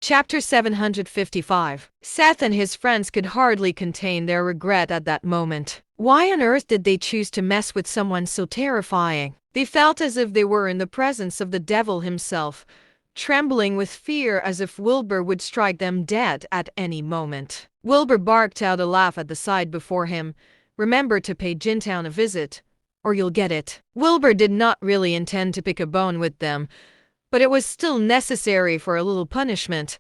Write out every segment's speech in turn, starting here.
Chapter 755. Seth and his friends could hardly contain their regret at that moment. Why on earth did they choose to mess with someone so terrifying? They felt as if they were in the presence of the devil himself, trembling with fear as if Wilbur would strike them dead at any moment. Wilbur barked out a laugh at the side before him. Remember to pay Gintown a visit, or you'll get it. Wilbur did not really intend to pick a bone with them, but it was still necessary for a little punishment.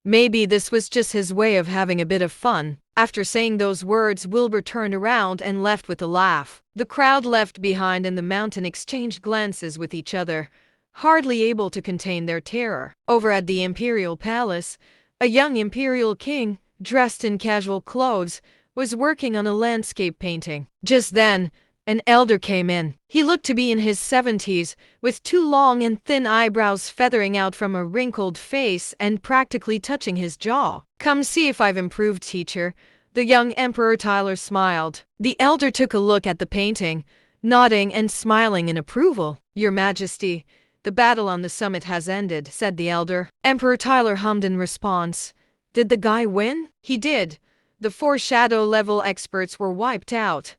Maybe this was just his way of having a bit of fun. After saying those words, Wilbur turned around and left with a laugh. The crowd left behind and the mountain exchanged glances with each other, hardly able to contain their terror. Over at the Imperial Palace, a young Imperial king, dressed in casual clothes, was working on a landscape painting. Just then, an elder came in. He looked to be in his 70s, with two long and thin eyebrows feathering out from a wrinkled face and practically touching his jaw. "Come see if I've improved, teacher." The young Emperor Tyler smiled. The elder took a look at the painting, nodding and smiling in approval. "Your Majesty, the battle on the summit has ended," said the elder. Emperor Tyler hummed in response. "Did the guy win?" "He did. The 4 shadow-level experts were wiped out,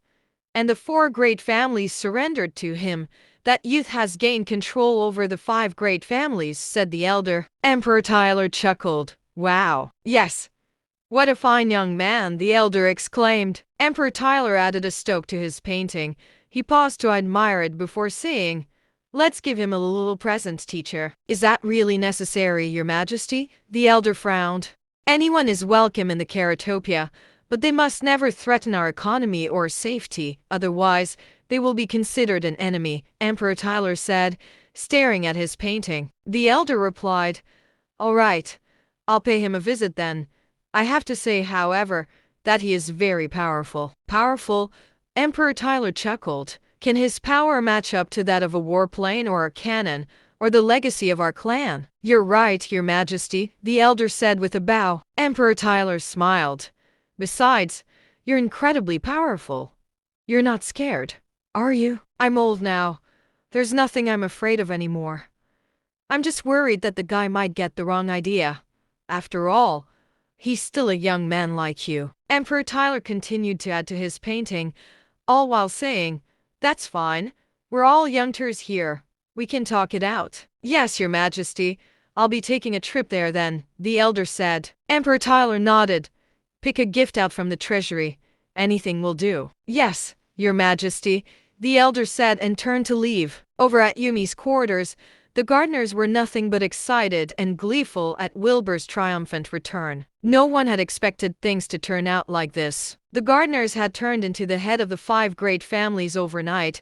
and the 4 great families surrendered to him. That youth has gained control over the 5 great families," said the elder. Emperor Tyler chuckled. "Wow. Yes. What a fine young man," the elder exclaimed. Emperor Tyler added a stroke to his painting. He paused to admire it before saying, "Let's give him a little present, teacher." "Is that really necessary, Your Majesty?" The elder frowned. "Anyone is welcome in the Keratopia, but they must never threaten our economy or safety, otherwise they will be considered an enemy," Emperor Tyler said, staring at his painting. The elder replied, "All right, I'll pay him a visit then. I have to say, however, that he is very powerful." "Powerful?" Emperor Tyler chuckled. "Can his power match up to that of a warplane or a cannon, or the legacy of our clan?" "You're right, Your Majesty," the elder said with a bow. Emperor Tyler smiled. "Besides, you're incredibly powerful. You're not scared, are you?" "I'm old now. There's nothing I'm afraid of anymore. I'm just worried that the guy might get the wrong idea. After all, he's still a young man like you." Emperor Tyler continued to add to his painting, all while saying, "That's fine. We're all youngsters here. We can talk it out." "Yes, Your Majesty. I'll be taking a trip there then," the elder said. Emperor Tyler nodded. "Pick a gift out from the treasury. Anything will do." "Yes, Your Majesty," the elder said and turned to leave. Over at Yumi's quarters, the gardeners were nothing but excited and gleeful at Wilbur's triumphant return. No one had expected things to turn out like this. The gardeners had turned into the head of the 5 great families overnight.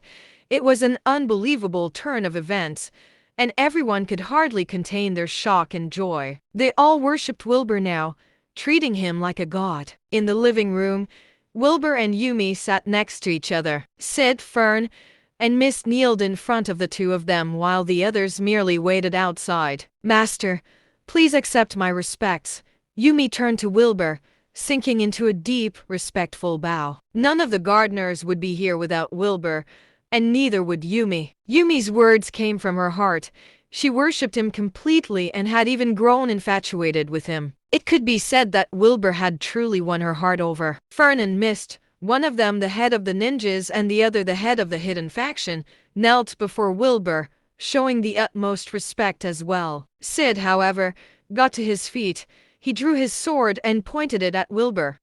It was an unbelievable turn of events, and everyone could hardly contain their shock and joy. They all worshipped Wilbur now, treating him like a god. In the living room, Wilbur and Yumi sat next to each other. Sid, Fern, and Miss kneeled in front of the two of them while the others merely waited outside. "Master, please accept my respects." Yumi turned to Wilbur, sinking into a deep, respectful bow. None of the gardeners would be here without Wilbur, and neither would Yumi. Yumi's words came from her heart. She worshipped him completely and had even grown infatuated with him. It could be said that Wilbur had truly won her heart over. Fern and Mist, one of them the head of the ninjas and the other the head of the hidden faction, knelt before Wilbur, showing the utmost respect as well. Sid, however, got to his feet. He drew his sword and pointed it at Wilbur.